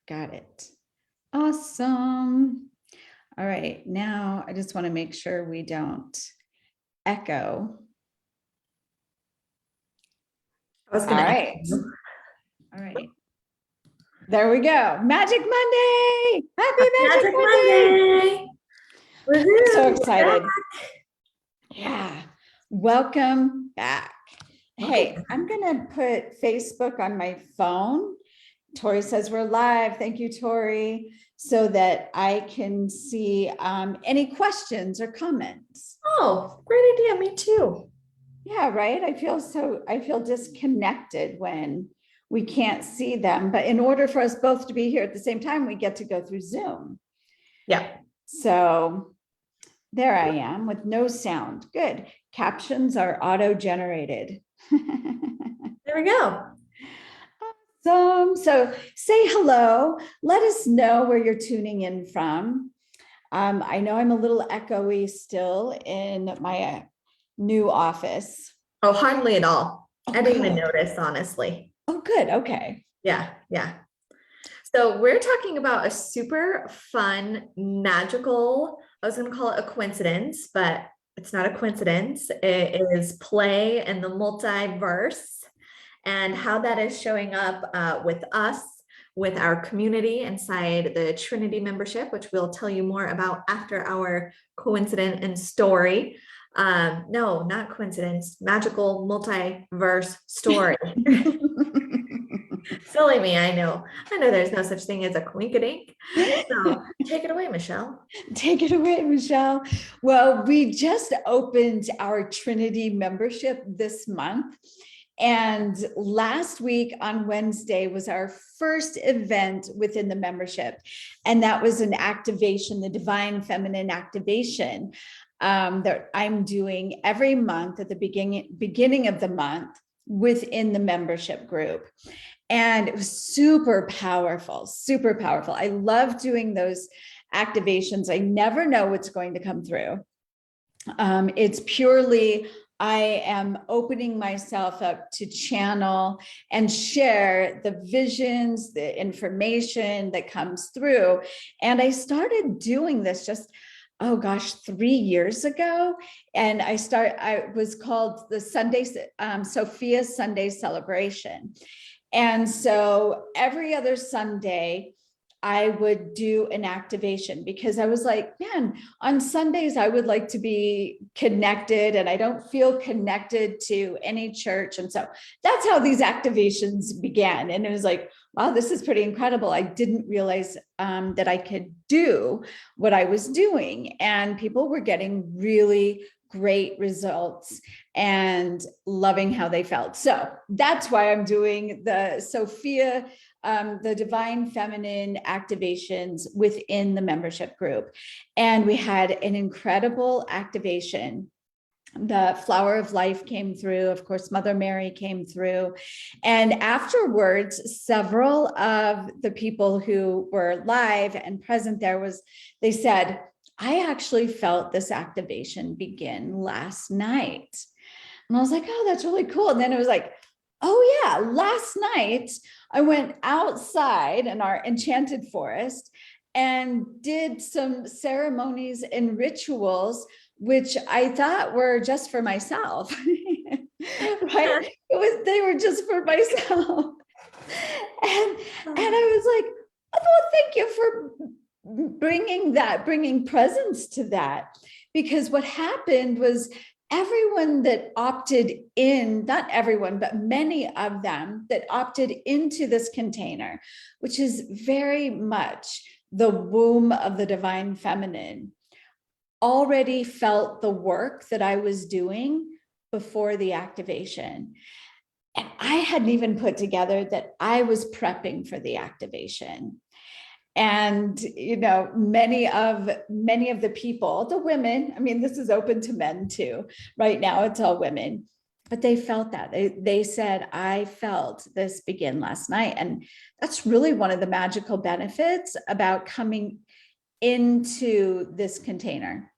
Got it. Awesome. All right. Now I just want to make sure we don't echo. I was All going to right. All right. There we go. Magic Monday. Happy Magic Monday. I'm so excited. Yeah. Welcome back. Hey, I'm going to put Facebook on my phone. Tori says we're live. Thank you, Tori, so that I can see any questions or comments. Oh, great idea. Me too. Yeah, right. I feel disconnected when we can't see them. But in order for us both to be here at the same time, we get to go through Zoom. Yeah. So there I am with no sound. Good. Captions are auto-generated. There we go. Awesome. So say hello. Let us know where you're tuning in from. I know I'm a little echoey still in my new office. Oh, hardly at all. Oh, I didn't even good. notice, honestly. Oh, good. Okay. Yeah. Yeah. So we're talking about a super fun, magical, I was going to call it a coincidence, but it's not a coincidence. It is play in the multiverse and how that is showing up with us, with our community inside the Trinity membership, which we'll tell you more about after our coincidence and story. No, not coincidence, magical multiverse story. Silly me, I know. I know there's no such thing as a coinkydink. So take it away, Michelle. Take it away, Michelle. Well, we just opened our Trinity membership this month. And last week on Wednesday was our first event within the membership. And that was an activation, the Divine Feminine Activation that I'm doing every month at the beginning of the month within the membership group. And it was super powerful, super powerful. I love doing those activations. I never know what's going to come through. It's purely, I am opening myself up to channel and share the visions, the information that comes through. And I started doing this just, oh gosh, 3 years ago. And I was called the Sophia Sunday Celebration. And so every other Sunday, I would do an activation because I was like, man, on Sundays, I would like to be connected and I don't feel connected to any church. And so that's how these activations began. And it was like, wow, this is pretty incredible. I didn't realize that I could do what I was doing. And people were getting really great results and loving how they felt. So that's why I'm doing the Sophia, the Divine Feminine activations within the membership group. And we had an incredible activation. The Flower of Life came through. Of course, Mother Mary came through. And afterwards, several of the people who were live and present there they said, I actually felt this activation begin last night. And I was like, oh, that's really cool. And then it was like, oh yeah, last night I went outside in our enchanted forest and did some ceremonies and rituals, which I thought were just for myself, right? They were just for myself. And I was like, oh, well, thank you for bringing presence to that. Because what happened was everyone that opted in, not everyone, but many of them that opted into this container, which is very much the womb of the divine feminine, already felt the work that I was doing before the activation. And I hadn't even put together that I was prepping for the activation. And, you know, many of the people, the women, I mean, this is open to men too. Right now, it's all women, but they felt that. They said, I felt this begin last night. And that's really one of the magical benefits about coming into this container.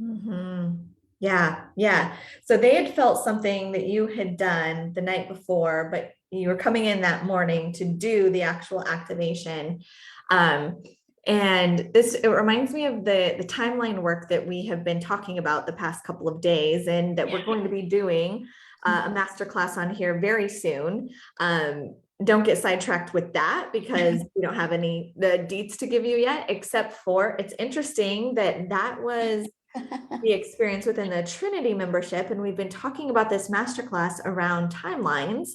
Mm-hmm. Yeah. Yeah. So they had felt something that you had done the night before, but you were coming in that morning to do the actual activation. And it reminds me of the timeline work that we have been talking about the past couple of days, and that we're going to be doing a masterclass on here very soon. Don't get sidetracked with that, because we don't have the deets to give you yet, except for it's interesting that was the experience within the Trinity membership. And we've been talking about this masterclass around timelines,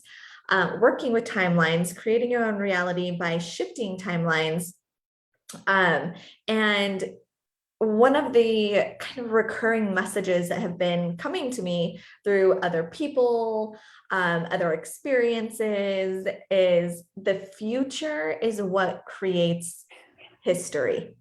working with timelines, creating your own reality by shifting timelines. And one of the kind of recurring messages that have been coming to me through other people, other experiences, is the future is what creates history.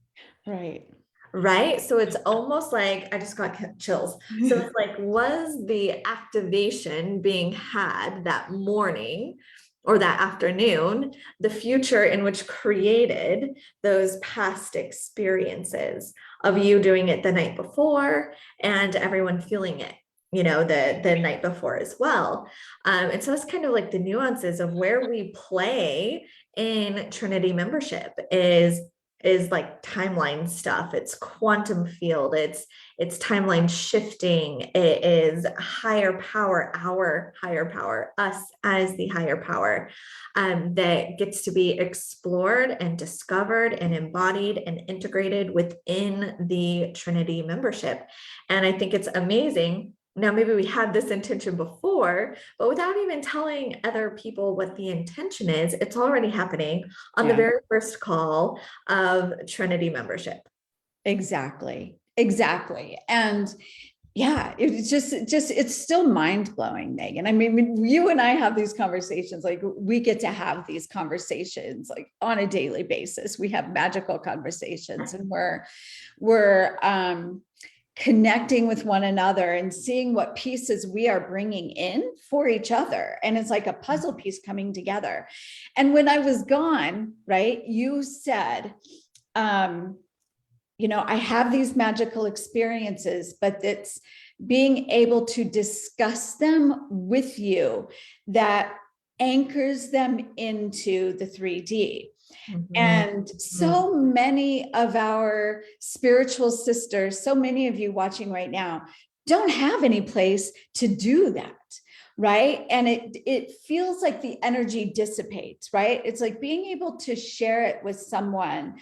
Right. Right. So it's almost like, I just got chills. So it's like, was the activation being had that morning or that afternoon the future in which created those past experiences of you doing it the night before and everyone feeling it, the night before as well. And so it's kind of like the nuances of where we play in Trinity membership is like timeline stuff. It's quantum field. It's timeline shifting. It is higher power, our higher power, us as the higher power, that gets to be explored and discovered and embodied and integrated within the Trinity membership. And I think it's amazing. Now, maybe we had this intention before, but without even telling other people what the intention is, it's already happening on the very first call of Trinity membership. Exactly. And yeah, it's just it's still mind blowing, Megan. I mean, you and I have these conversations, like we get to have these conversations like on a daily basis. We have magical conversations, and we're connecting with one another and seeing what pieces we are bringing in for each other. And it's like a puzzle piece coming together. And when I was gone, right, you said, I have these magical experiences, but it's being able to discuss them with you that anchors them into the 3D. And so many of our spiritual sisters, so many of you watching right now, don't have any place to do that, right? And it feels like the energy dissipates, right? It's like being able to share it with someone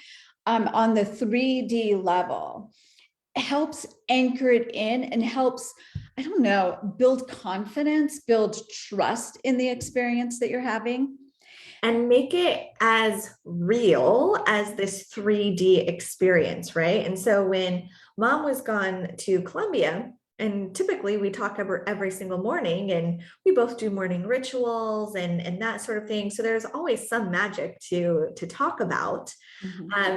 on the 3D level helps anchor it in and helps, I don't know, build confidence, build trust in the experience that you're having. And make it as real as this 3D experience, right? And so when Mom was gone to Colombia, and typically we talk every single morning, and we both do morning rituals and that sort of thing. So there's always some magic to talk about.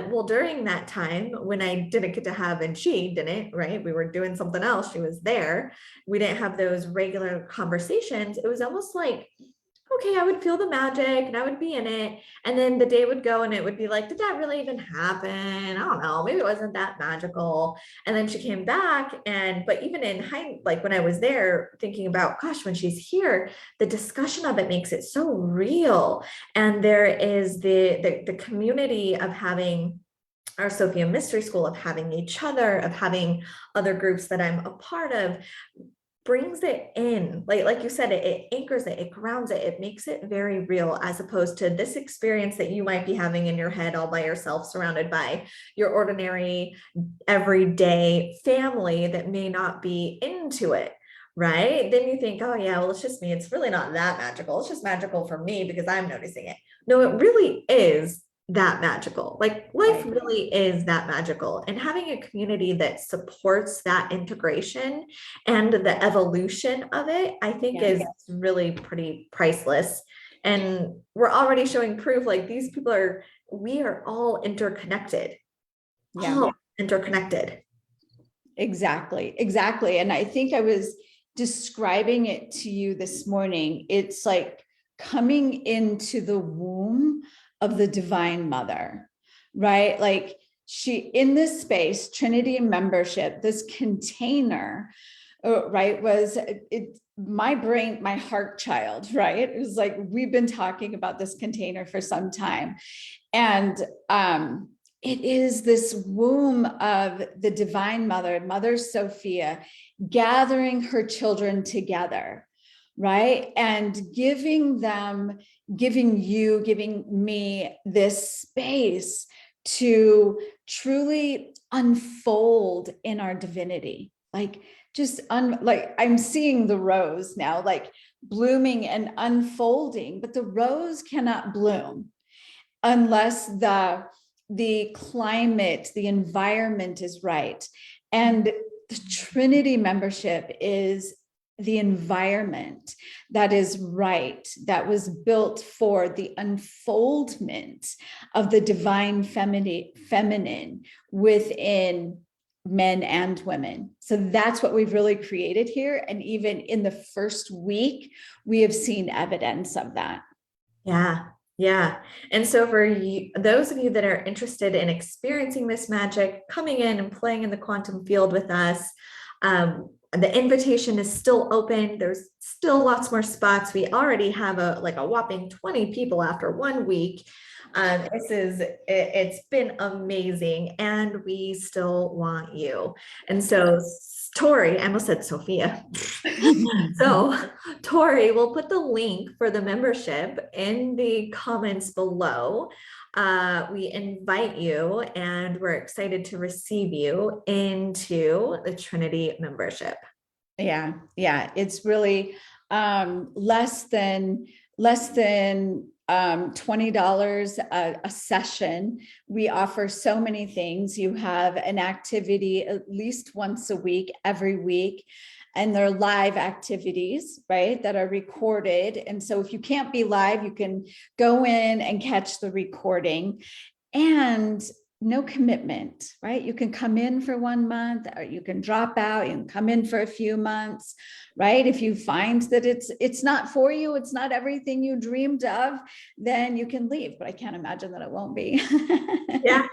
Well, during that time when I didn't get to have, and she didn't, right? We were doing something else. She was there. We didn't have those regular conversations. It was almost like, okay, I would feel the magic and I would be in it. And then the day would go and it would be like, did that really even happen? I don't know. Maybe it wasn't that magical. And then she came back, but even in hindsight, like when I was there thinking about, gosh, when she's here, the discussion of it makes it so real. And there is the community of having our Sophia Mystery School, of having each other, of having other groups that I'm a part of, brings it in, like you said, it anchors it, it grounds it, it makes it very real, as opposed to this experience that you might be having in your head all by yourself, surrounded by your ordinary everyday family that may not be into it. Right? Then you think, oh yeah, well, it's just me. It's really not that magical. It's just magical for me because I'm noticing it. No, it really is that magical. Like life really is that magical, and having a community that supports that integration and the evolution of it, I think is really pretty priceless. And we're already showing proof, like these people we are all interconnected. All interconnected. Exactly. And I think I was describing it to you this morning. It's like coming into the womb of the Divine Mother, right? Like she, in this space, Trinity membership, this container, right, was my brain, my heart child, right? It was like, we've been talking about this container for some time. And it is this womb of the divine mother, Mary-Sophia, gathering her children together, right? And giving them, giving you, giving me this space to truly unfold in our divinity. Like, just like I'm seeing the rose now, like blooming and unfolding, but the rose cannot bloom unless the climate, the environment is right. And the Trinity membership is the environment that is right, that was built for the unfoldment of the divine feminine within men and women. So that's what we've really created here. And even in the first week, we have seen evidence of that. Yeah. Yeah. And so for you, those of you that are interested in experiencing this magic, coming in and playing in the quantum field with us, the invitation is still open. There's still lots more spots. We already have a whopping 20 people after 1 week. It's been amazing, and we still want you. And so Tori, I almost said Sophia. So Tori will put the link for the membership in the comments below. We invite you, and we're excited to receive you into the Trinity membership. Yeah, it's really less than $20 a session. We offer so many things. You have an activity at least once a week, every week, and they're live activities, right, that are recorded. And so if you can't be live, you can go in and catch the recording. And no commitment, right? You can come in for 1 month, or you can drop out and come in for a few months, right? If you find that it's not for you, it's not everything you dreamed of, then you can leave. But I can't imagine that it won't be. Yeah.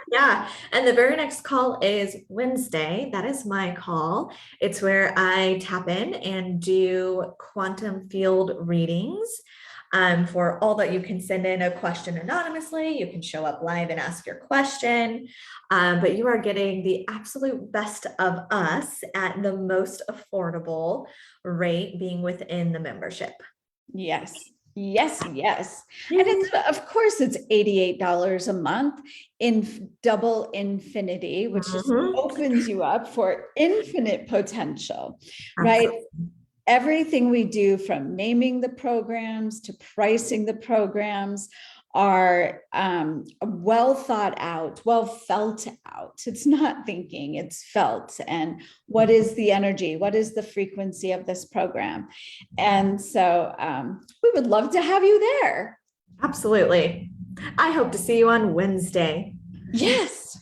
And the very next call is Wednesday. That is my call. It's where I tap in and do quantum field readings. For all that, you can send in a question anonymously. You can show up live and ask your question, but you are getting the absolute best of us at the most affordable rate, being within the membership. Yes. And it's, of course, it's $88 a month in double infinity, which just opens you up for infinite potential, right? Absolutely. Everything we do, from naming the programs to pricing the programs, are well thought out, well felt out. It's not thinking, it's felt. And what is the energy? What is the frequency of this program? And so we would love to have you there. Absolutely. I hope to see you on Wednesday. Yes.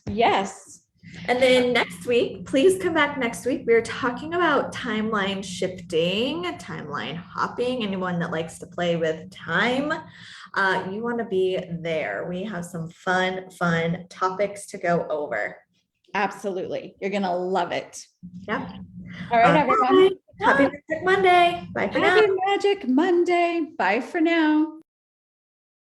And then next week, please come back next week. We're talking about timeline shifting, timeline hopping. Anyone that likes to play with time, you want to be there. We have some fun topics to go over. Absolutely. You're going to love it. Yep. All right, everyone. Happy Magic Monday. Bye for now. Happy Magic Monday. Bye for now.